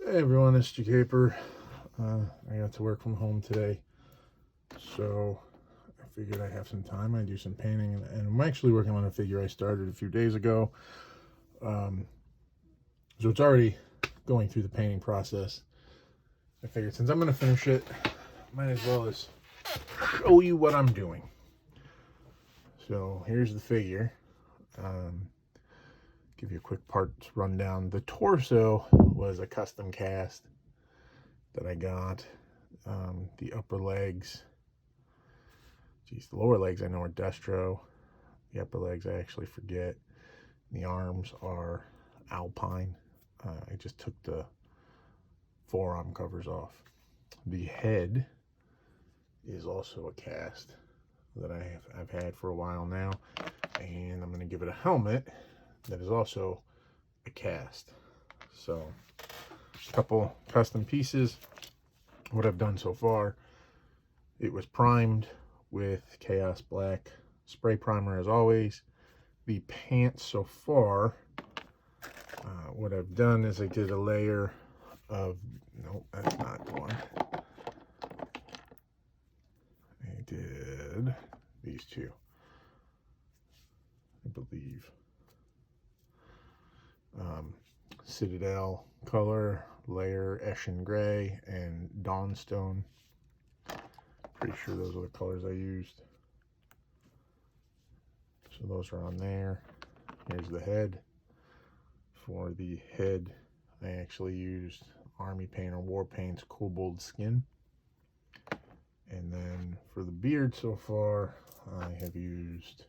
Hey everyone, it's Caper. I got to work from home today, so I figured I'd have some time. I do some painting, and I'm actually working on a figure I started a few days ago. Um, so it's already going through the painting process. I figured since I'm going to finish it, might as well as show you what I'm doing. So here's the figure. Give you a quick parts rundown. The torso was a custom cast that I got. The upper legs, the lower legs I know are Destro. The upper legs I actually forget. The arms are Alpine. I just took the forearm covers off. The head is also a cast that I've had for a while now, and I'm going to give it a helmet that is also a cast. So a couple custom pieces. What I've done so far, it was primed with Chaos Black spray primer as always. The pants so far, what I've done is I did a layer of, nope, that's not the one. I did these two, I believe. Citadel color, layer Eshin Gray, and Dawnstone. Pretty sure those are the colors I used. So those are on there. Here's the head. For the head, I actually used Army Paint or War Paint's Kobold Skin. And then for the beard so far, I have used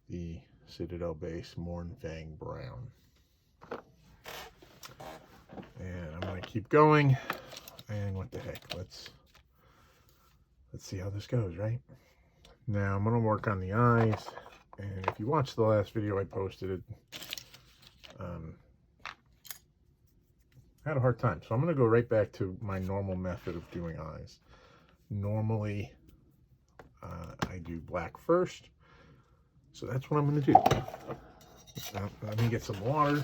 the Citadel base Mornfang Brown. And I'm going to keep going. And what the heck, let's see how this goes, right? Now I'm going to work on the eyes. And if you watched the last video I posted, I had a hard time. So I'm going to go right back to my normal method of doing eyes. Normally, I do black first. So that's what I'm going to do. Now, let me get some water.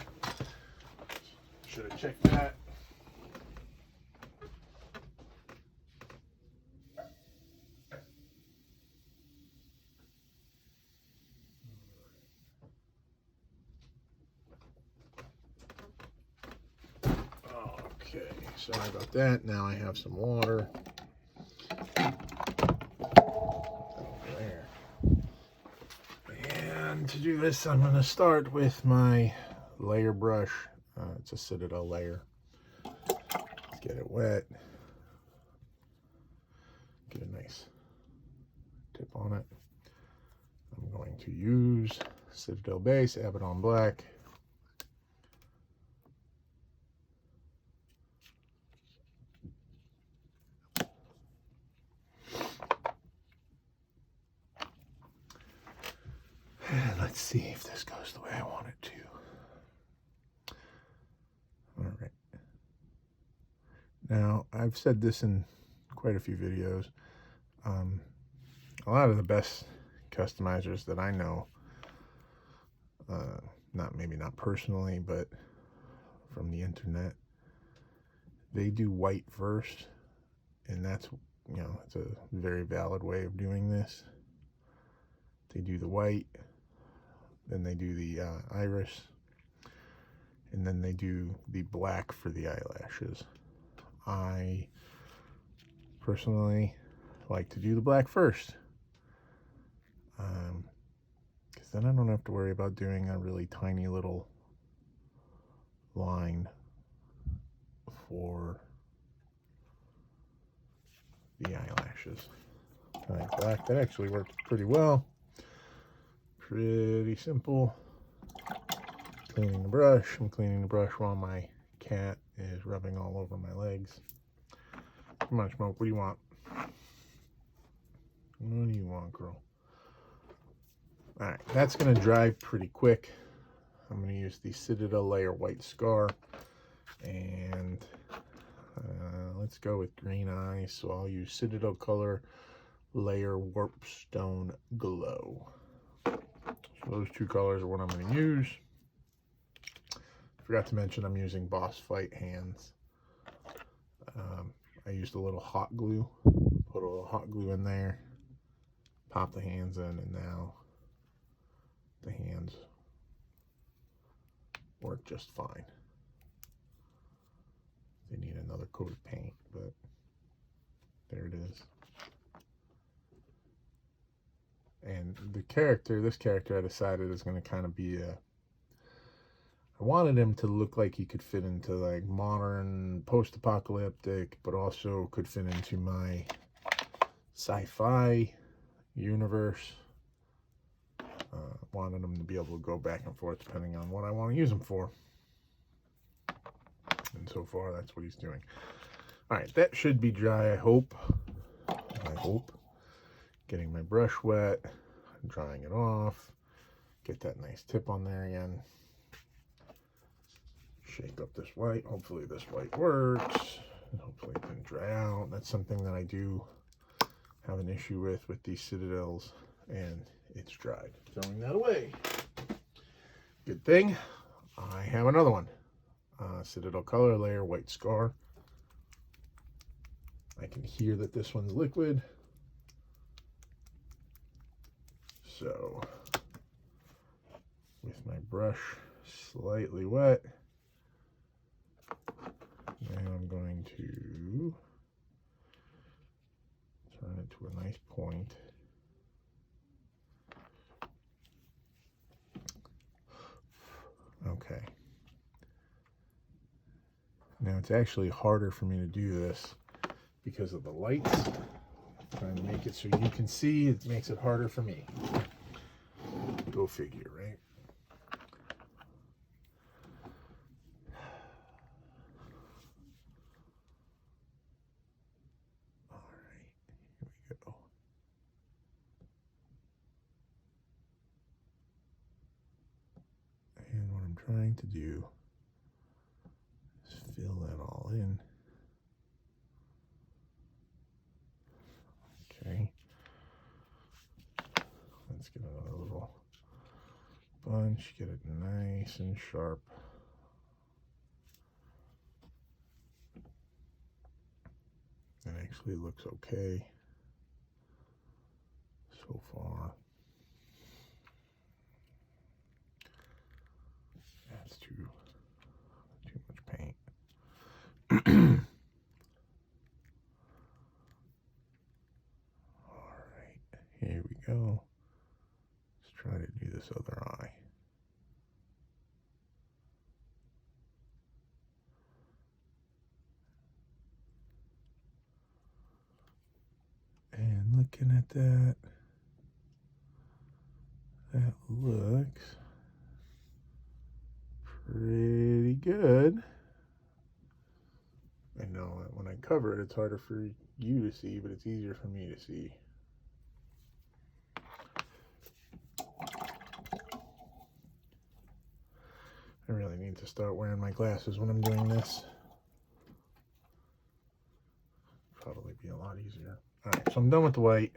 Should have checked that. Okay, sorry about that. Now I have some water. There. And to do this, I'm going to start with my layer brush. It's a Citadel layer. Let's get it wet. Get a nice tip on it. I'm going to use Citadel base, Abaddon Black. And let's see if this goes the way I want it to. All right. Now, I've said this in quite a few videos. A lot of the best customizers that I know, maybe not personally, but from the internet, they do white first, and that's, it's a very valid way of doing this. They do the white, then they do the iris, and then they do the black for the eyelashes. I personally like to do the black first, because then I don't have to worry about doing a really tiny little line for the eyelashes. All right, black, that actually worked pretty well. Pretty simple. Cleaning the brush. I'm cleaning the brush while my cat is rubbing all over my legs. Come on, Smoke, what do you want? What do you want, girl? Alright, that's going to dry pretty quick. I'm going to use the Citadel Layer White Scar. And let's go with green eyes. So I'll use Citadel Color Layer Warpstone Glow. So those two colors are what I'm going to use. forgot to mention I'm using Boss Fight hands. I used a little hot glue, put a little hot glue in there, pop the hands in, and now the hands work just fine. They need another coat of paint, but there it is. And the character, this character I decided is going to kind of be a, I wanted him to look like he could fit into like modern post-apocalyptic, but also could fit into my sci-fi universe. Wanted him to be able to go back and forth depending on what I want to use him for. And so far, that's what he's doing. All right, that should be dry, I hope. Getting my brush wet, drying it off. Get that nice tip on there again. Shake up this white. Hopefully this white works. Hopefully it didn't dry out. That's something that I do have an issue with these Citadels, and it's dried. Throwing that away. Good thing I have another one. Citadel Color Layer White Scar. I can hear that this one's liquid. So, with my brush slightly wet, now I'm going to turn it to a nice point. Okay. Now it's actually harder for me to do this because of the lights. I'm trying to make it so you can see. It makes it harder for me. Go figure, right? All right, here we go. And what I'm trying to do is fill that all in. Okay. Let's get another little bunch, get it nice and sharp. It actually looks okay so far. That's too much paint. All right, here we go. Let's try to do this other eye. And looking at that, that looks pretty good. I know that when I cover it, it's harder for you to see, but it's easier for me to see. I really need to start wearing my glasses when I'm doing this. Probably be a lot easier. All right, so I'm done with the white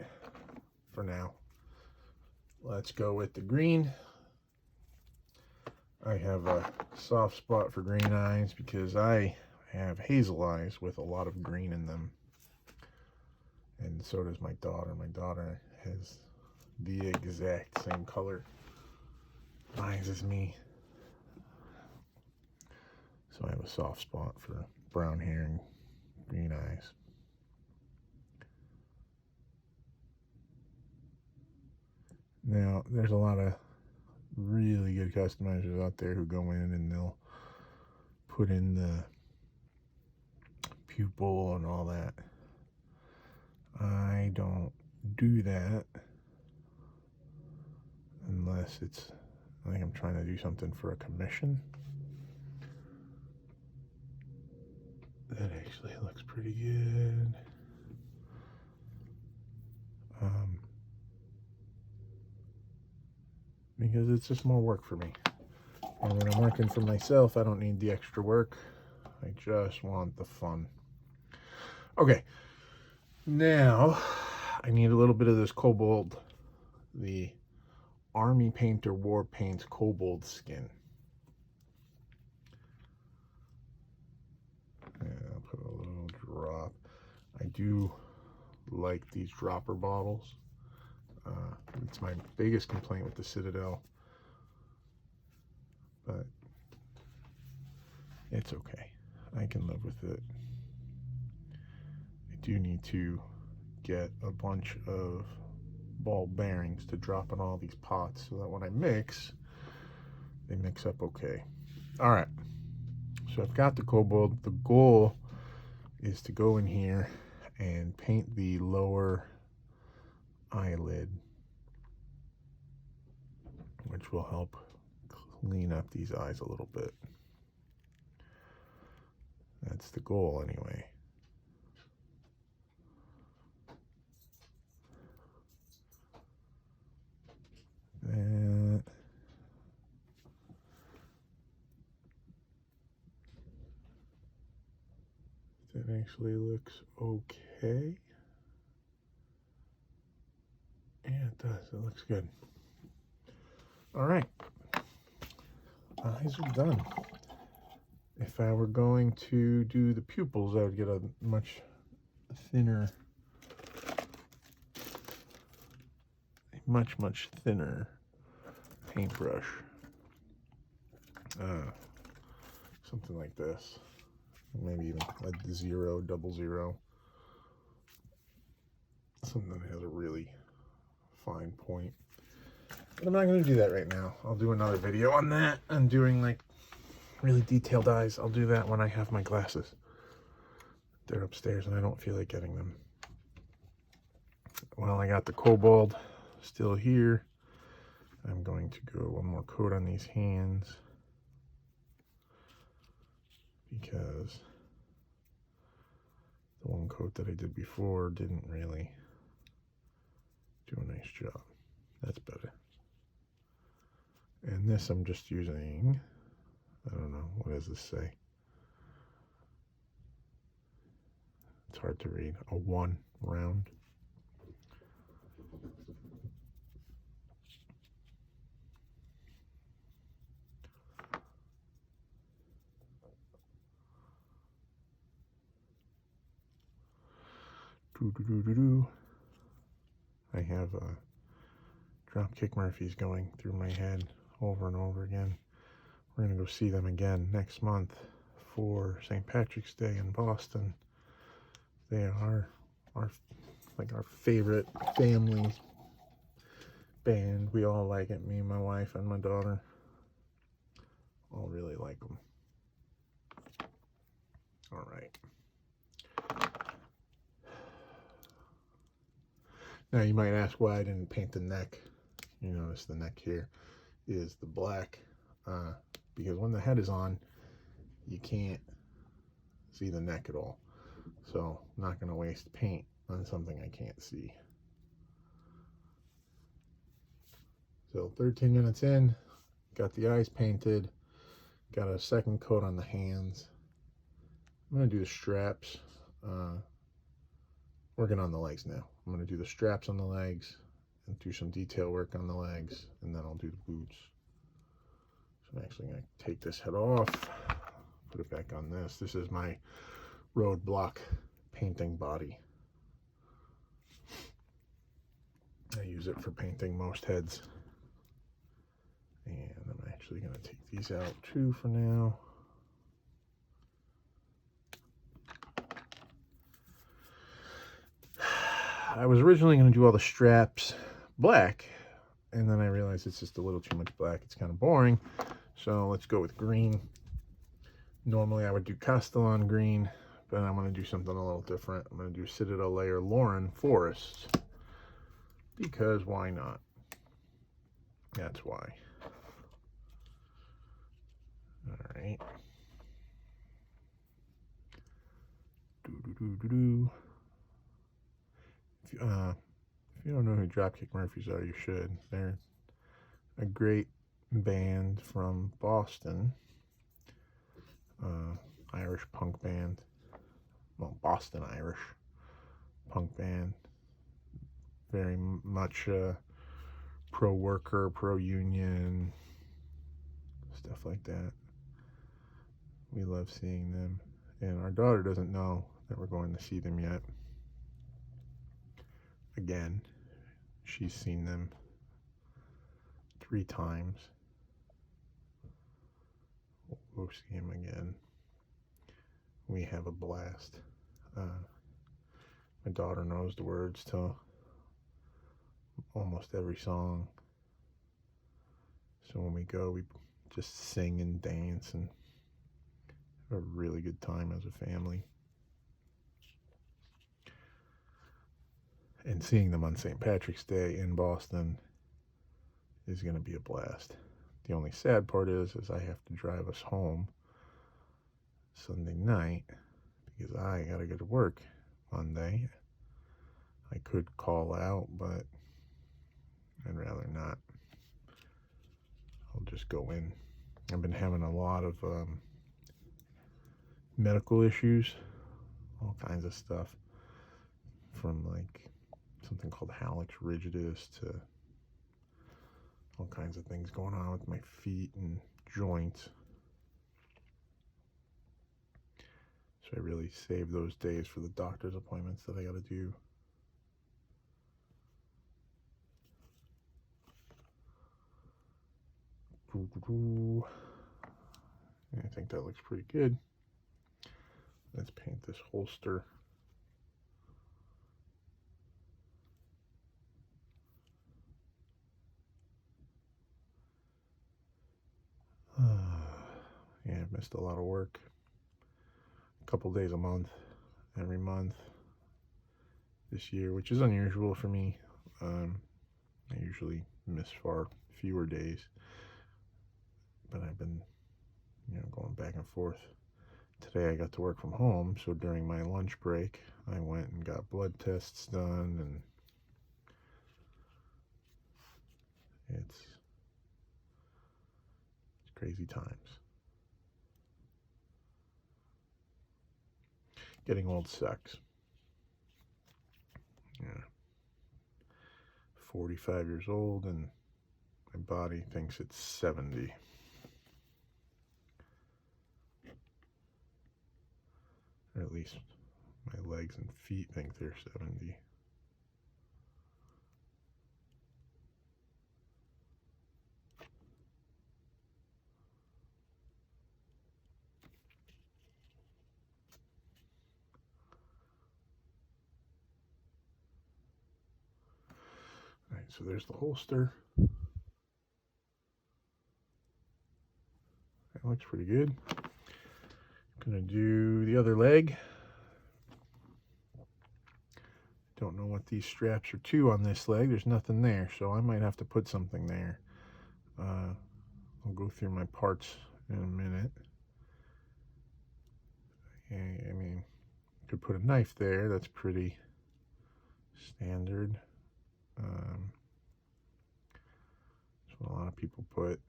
for now. Let's go with the green. I have a soft spot for green eyes because I have hazel eyes with a lot of green in them. And so does my daughter. My daughter has the exact same color eyes as me. So I have a soft spot for brown hair and green eyes. Now, there's a lot of really good customizers out there who go in and they'll put in the pupil and all that. I don't do that unless it's like I'm trying to do something for a commission. That actually looks pretty good. Because it's just more work for me. And when I'm working for myself, I don't need the extra work. I just want the fun. Okay, now I need a little bit of this Kobold, the Army Painter War Paints Kobold skin. do like these dropper bottles. It's my biggest complaint with the Citadel, but it's okay. I can live with it. I do need to get a bunch of ball bearings to drop in all these pots so that when I mix, they mix up okay. All right, so I've got the Kobold. The goal is to go in here and paint the lower eyelid, which will help clean up these eyes a little bit. That's the goal anyway. That actually looks okay. Yeah, it does. It looks good. All right. Eyes are done. If I were going to do the pupils, I would get a much thinner, much thinner paintbrush. Something like this. Maybe even like 0, 00. Something that has a really fine point. But I'm not going to do that right now. I'll do another video on that. I'm doing like really detailed eyes. I'll do that when I have my glasses. They're upstairs and I don't feel like getting them. Well, I got the Kobold still here. I'm going to go one more coat on these hands because the one coat that I did before didn't really do a nice job. That's better. And this I'm just using, I don't know, what does this say? It's hard to read. A 1 round. I have Dropkick Murphys going through my head over and over again. We're going to go see them again next month for St. Patrick's Day in Boston. They are our favorite family band. We all like it. Me, my wife, and my daughter all really like them. All right. Now you might ask why I didn't paint the neck. You notice the neck here is the black because when the head is on, you can't see the neck at all. So I'm not going to waste paint on something I can't see. So 13 minutes in, got the eyes painted, got a second coat on the hands. I'm going to do the straps. Working on the legs now. I'm going to do the straps on the legs and do some detail work on the legs, and then I'll do the boots. So I'm actually going to take this head off, put it back on this. This is my Roadblock painting body. I use it for painting most heads. And I'm actually going to take these out too for now. I was originally going to do all the straps black, and then I realized it's just a little too much black. It's kind of boring, so let's go with green. Normally I would do Castellan green, but I'm going to do something a little different. I'm going to do Citadel Layer Lauren Forests, because why not? That's why. All right. If you don't know who Dropkick Murphys are, you should. They're a great band from Boston. Irish punk band. Well, Boston Irish punk band. Very much pro-worker, pro-union, stuff like that. We love seeing them. And our daughter doesn't know that we're going to see them yet. again. She's seen them 3 times. We'll see him again. We have a blast. My daughter knows the words to almost every song. So when we go, we just sing and dance and have a really good time as a family. And seeing them on St. Patrick's Day in Boston is going to be a blast. The only sad part is I have to drive us home Sunday night because I got to go to work Monday. I could call out, but I'd rather not. I'll just go in. I've been having a lot of medical issues, all kinds of stuff, from like something called hallux rigidus to all kinds of things going on with my feet and joints. So I really saved those days for the doctor's appointments that I got to do. I think that looks pretty good. Let's paint this holster. Yeah, I've missed a lot of work. A couple days a month, every month this year, which is unusual for me. I usually miss far fewer days, but I've been, going back and forth. Today I got to work from home, so during my lunch break, I went and got blood tests done, and it's crazy times. Getting old sucks. Yeah. 45 years old, and my body thinks it's 70. Or at least my legs and feet think they're 70. Alright, so there's the holster. That looks pretty good. I'm gonna do the other leg. Don't know what these straps are to on this leg. There's nothing there, so I might have to put something there. I'll go through my parts in a minute. I mean, could put a knife there. That's pretty standard. That's what a lot of people put.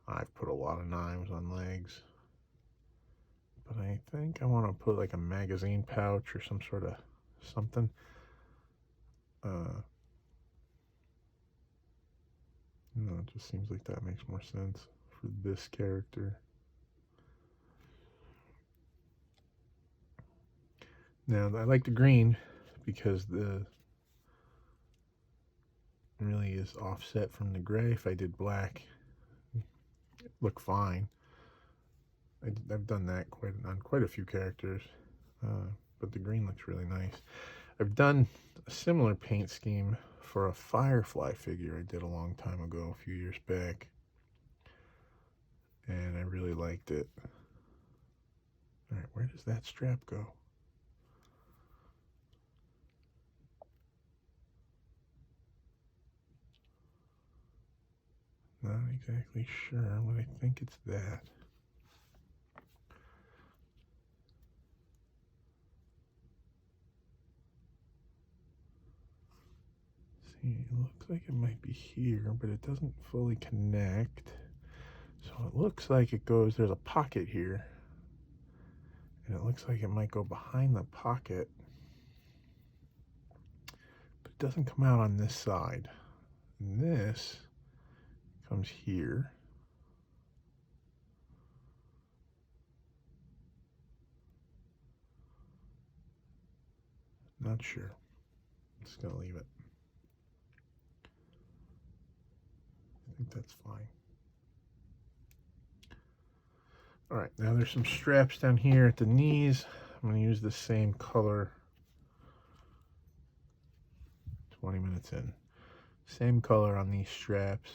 I've put a lot of knives on legs, but I think I want to put like a magazine pouch or some sort of something. It just seems like that makes more sense for this character. Now, I like the green because the really is offset from the gray. If I did black, it'd look fine. I've done that on quite a few characters, but the green looks really nice. I've done a similar paint scheme for a Firefly figure I did a long time ago, a few years back, and I really liked it. All right, where does that strap go? Not exactly sure, but I think it's that. See, it looks like it might be here, but it doesn't fully connect. So it looks like it goes, there's a pocket here, and it looks like it might go behind the pocket, but it doesn't come out on this side. And this comes here. Not sure. Just gonna leave it. I think that's fine. All right, now there's some straps down here at the knees. I'm gonna use the same color. 20 minutes in. Same color on these straps.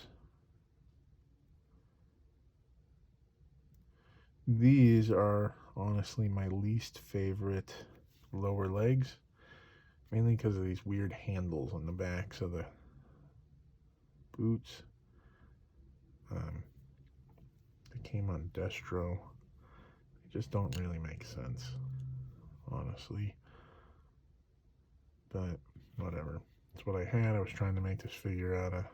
These are honestly my least favorite lower legs, mainly because of these weird handles on the backs of the boots. They came on Destro. They just don't really make sense, honestly. But whatever. That's what I had. I was trying to make this figure out of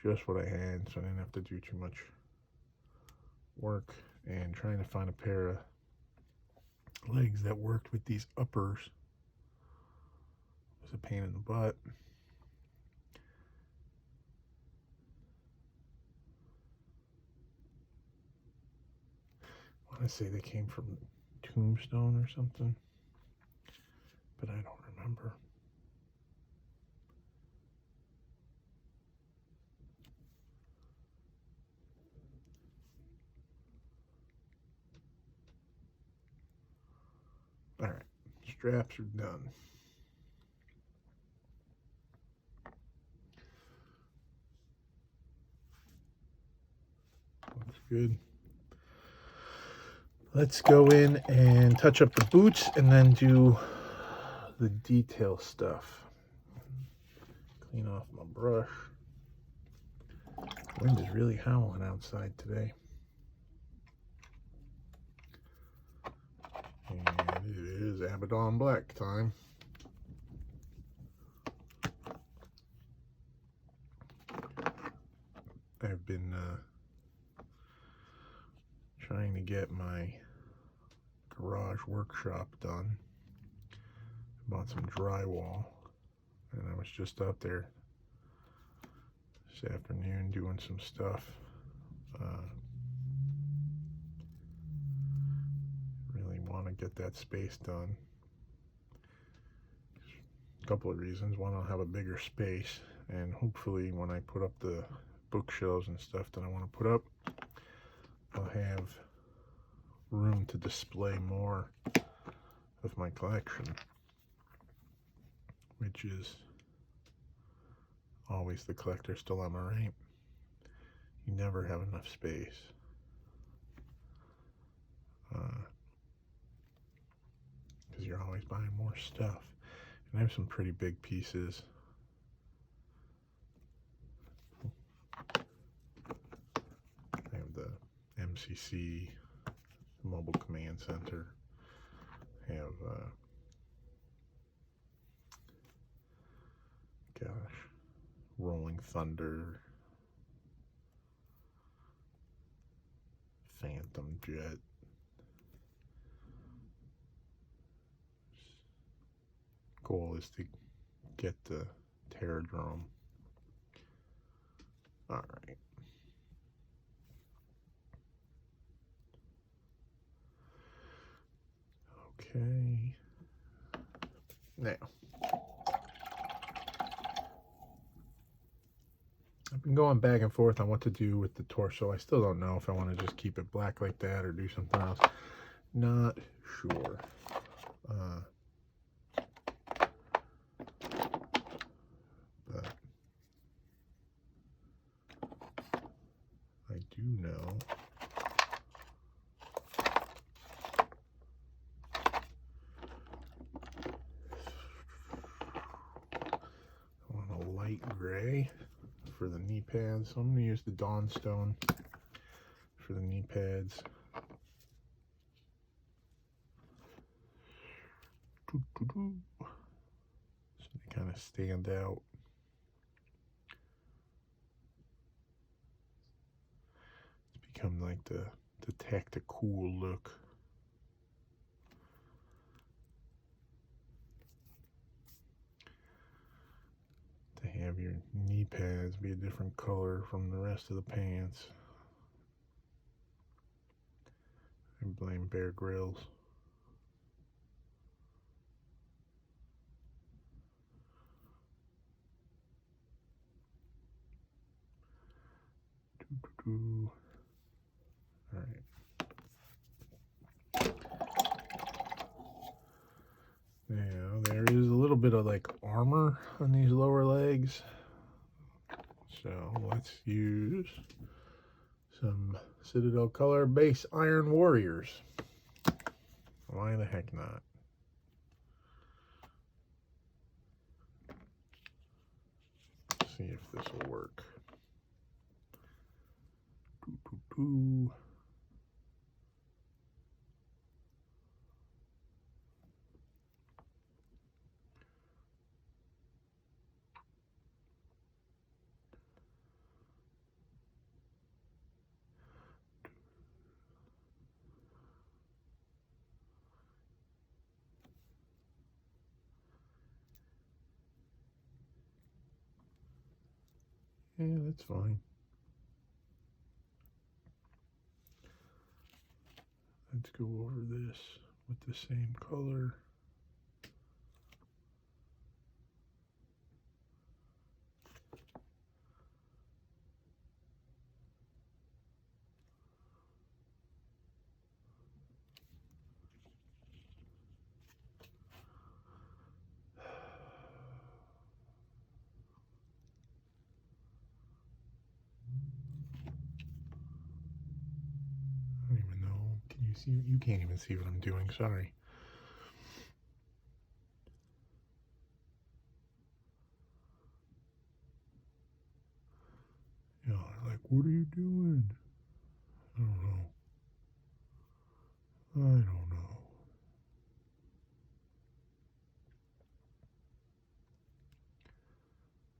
just what I had, so I didn't have to do too much work. And trying to find a pair of legs that worked with these uppers was a pain in the butt. I want to say they came from Tombstone or something, but I don't remember. All right, straps are done. Looks good. Let's go in and touch up the boots and then do the detail stuff. Clean off my brush. Wind is really howling outside today. And it is Abaddon Black time. I've been trying to get my garage workshop done. Bought some drywall, and I was just out there this afternoon doing some stuff. Really want to get that space done. A couple of reasons. One, I'll have a bigger space, and hopefully when I put up the bookshelves and stuff that I want to put up, I'll have room to display more of my collection, which is always the collector's dilemma, right? You never have enough space. Because you're always buying more stuff. And I have some pretty big pieces. I have the MCC Mobile Command Center. I have, Rolling Thunder, Phantom Jet. Goal is to get the Terradrome. All right. Okay. Now, I've been going back and forth on what to do with the torso. I still don't know if I want to just keep it black like that or do something else. Not sure. But I do know I want a light gray for the knee pads. So I'm going to use the Dawnstone for the knee pads. So they kind of stand out. It's become like the tactical look. To have your knee pads be a different color from the rest of the pants. I blame Bear Grylls. All right. Now there is a little bit of like armor on these lower legs. So let's use some Citadel Color Base Iron Warriors. Why the heck not? Let's see if this will work. Yeah, that's fine. Let's go over this with the same color. I don't even know. Can you see? You can't even see what I'm doing. Sorry. You know, like, what are you doing? I don't know. I don't know.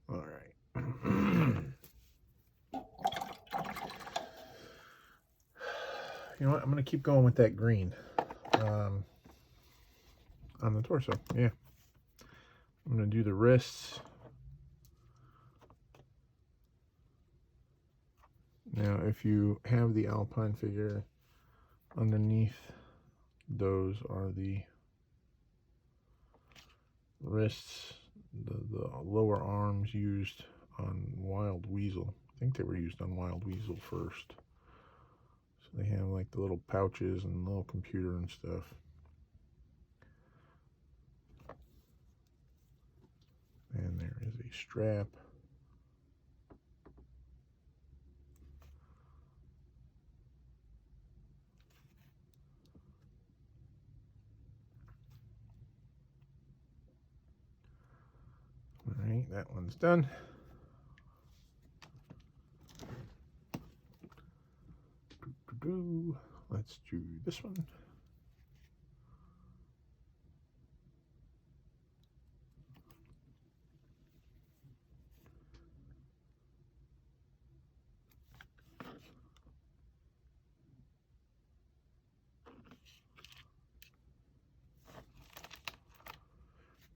All right. You know what? I'm going to keep going with that green on the torso. Yeah. I'm going to do the wrists. Now, if you have the Alpine figure, underneath those are the wrists, the lower arms used on Wild Weasel. I think they were used on Wild Weasel first. So they have like the little pouches and little computer and stuff. And there is a strap. All right, that one's done. Let's do this one.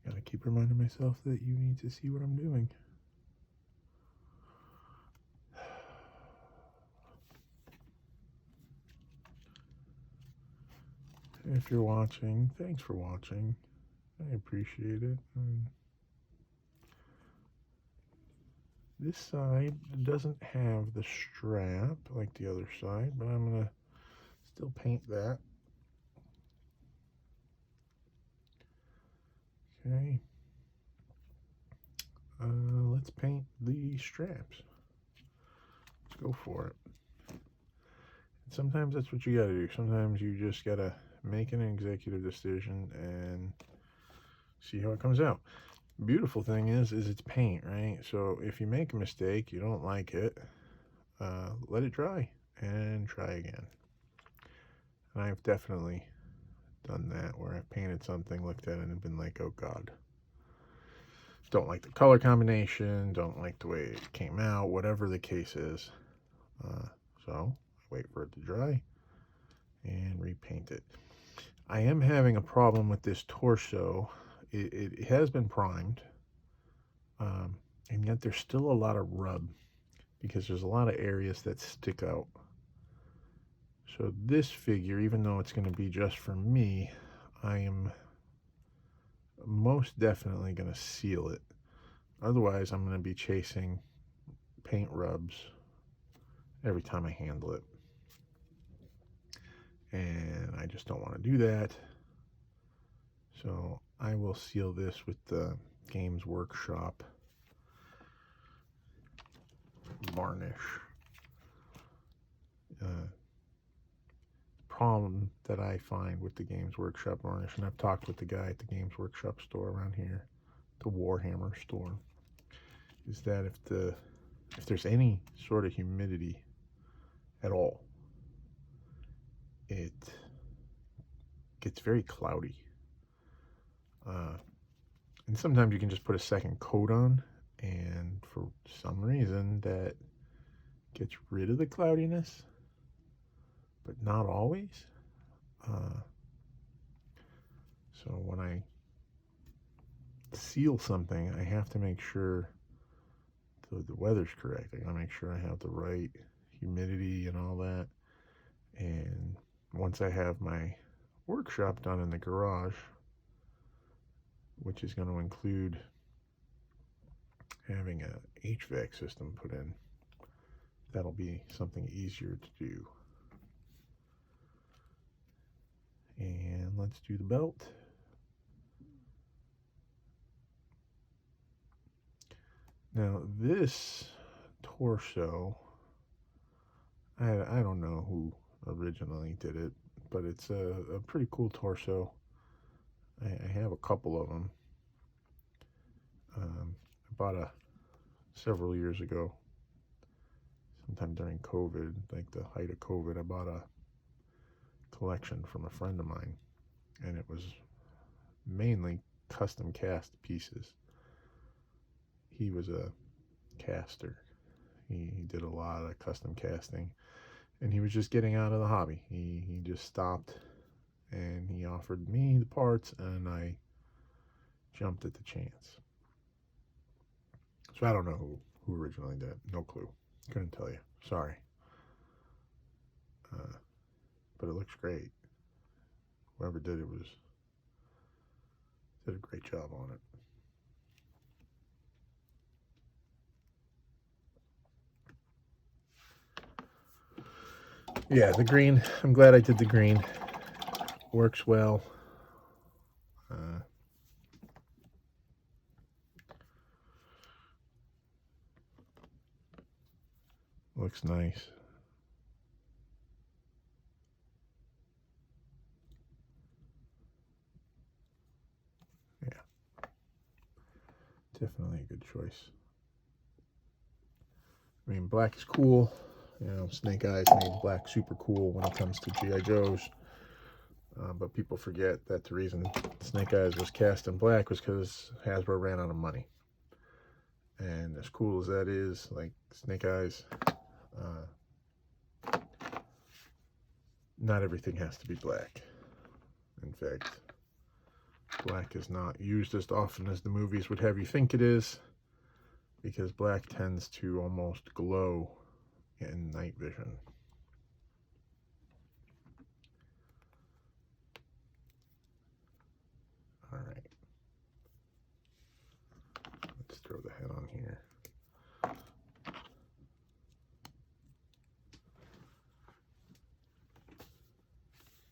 Gotta keep reminding myself that you need to see what I'm doing. If you're watching, thanks for watching. I appreciate it. This side doesn't have the strap like the other side, but I'm gonna still paint that. Okay. Let's paint the straps. Let's go for it. And sometimes that's what you gotta do. Sometimes you just gotta make an executive decision and see how it comes out. Beautiful thing is it's paint, right? So if you make a mistake, you don't like it, let it dry and try again. And I've definitely done that where I've painted something, looked at it, and been like, oh god, don't like the color combination, don't like the way it came out, whatever the case is. So I wait for it to dry and repaint it. I am having a problem with this torso. It has been primed, and yet there's still a lot of rub because there's a lot of areas that stick out. So this figure, even though it's going to be just for me, I am most definitely going to seal it. Otherwise, I'm going to be chasing paint rubs every time I handle it. And I just don't want to do that. So I will seal this with the Games Workshop varnish. Problem that I find with the Games Workshop varnish, and I've talked with the guy at the Games Workshop store around here, the Warhammer store, is that if there's any sort of humidity at all, it gets very cloudy. And sometimes you can just put a second coat on, and for some reason that gets rid of the cloudiness, but not always. So when I seal something, I have to make sure the weather's correct. I gotta make sure I have the right humidity and all that. And once I have my workshop done in the garage, which is going to include having a HVAC system put in, that'll be something easier to do. And let's do the belt. Now this torso, I don't know who originally did it, but it's a pretty cool torso. I have a couple of them. I bought several years ago, sometime during COVID, like the height of COVID, I bought a collection from a friend of mine, and it was mainly custom cast pieces. He was a caster. He did a lot of custom casting, and he was just getting out of the hobby. He just stopped, and he offered me the parts, and I jumped at the chance. So I don't know who originally did it. No clue. Couldn't tell you. Sorry. But it looks great. Whoever did it did a great job on it. Yeah, the green. I'm glad I did the green. Works well. Looks nice. Yeah. Definitely a good choice. I mean, black is cool. You know, Snake Eyes made black super cool when it comes to G.I. Joes. But people forget that the reason Snake Eyes was cast in black was because Hasbro ran out of money. And as cool as that is, like Snake Eyes, not everything has to be black. In fact, black is not used as often as the movies would have you think it is, because black tends to almost glow in night vision. All right. Let's throw the head on here.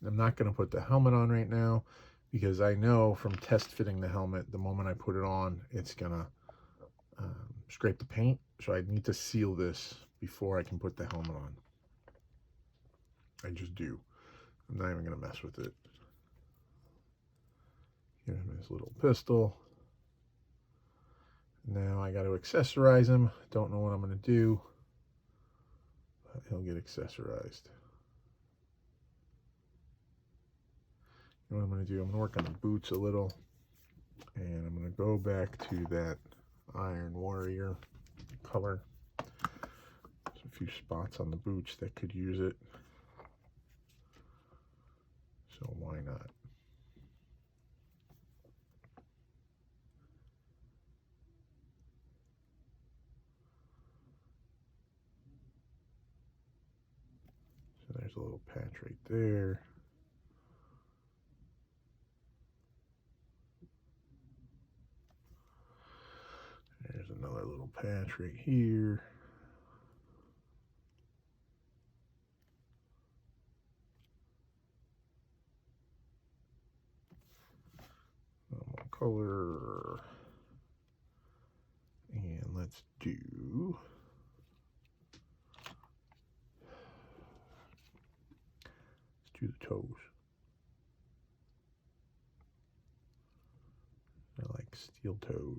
I'm not going to put the helmet on right now because I know from test fitting the helmet, the moment I put it on, it's going to scrape the paint. So I need to seal this before I can put the helmet on. I just do. I'm not even going to mess with it. Give him his little pistol. Now I got to accessorize him. Don't know what I'm going to do, but he'll get accessorized. You know what I'm going to do? I'm going to work on the boots a little, and I'm going to go back to that Iron Warrior color. There's a few spots on the boots that could use it, so why not? So there's a little patch right there. There's another little patch right here. color. And let's do the toes. I like steel toes.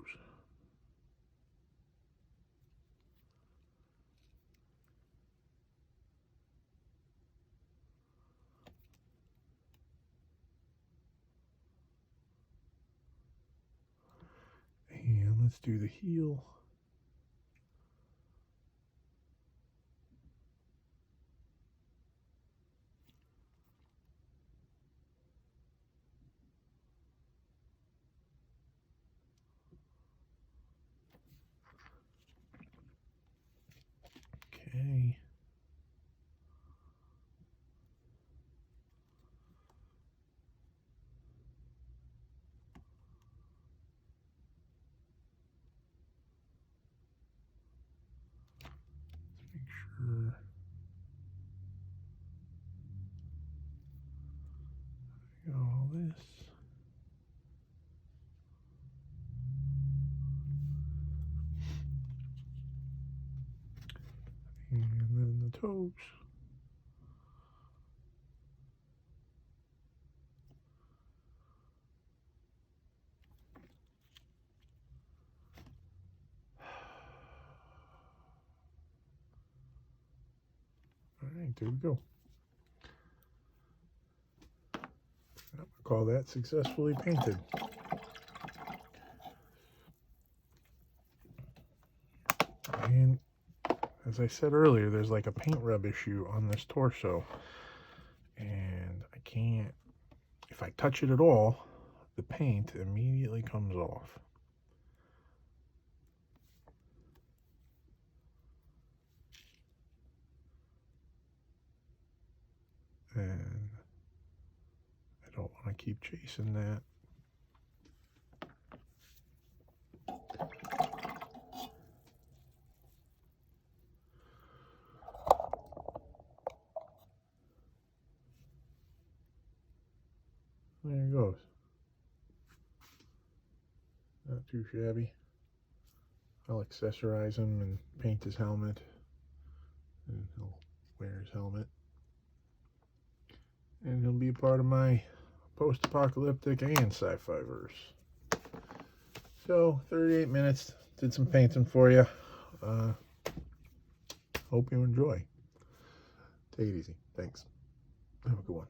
And let's do the heel. Okay. Let's make sure I got all this. And then the toes. All right, there we go. I'll call that successfully painted. And as I said earlier, there's like a paint rub issue on this torso. And I can't, if I touch it at all, the paint immediately comes off. And I don't want to keep chasing that. There it goes. Not too shabby. I'll accessorize him and paint his helmet. And he'll wear his helmet. And he'll be a part of my post-apocalyptic and sci-fi verse. So, 38 minutes. Did some painting for you. Hope you enjoy. Take it easy. Thanks. Have a good one.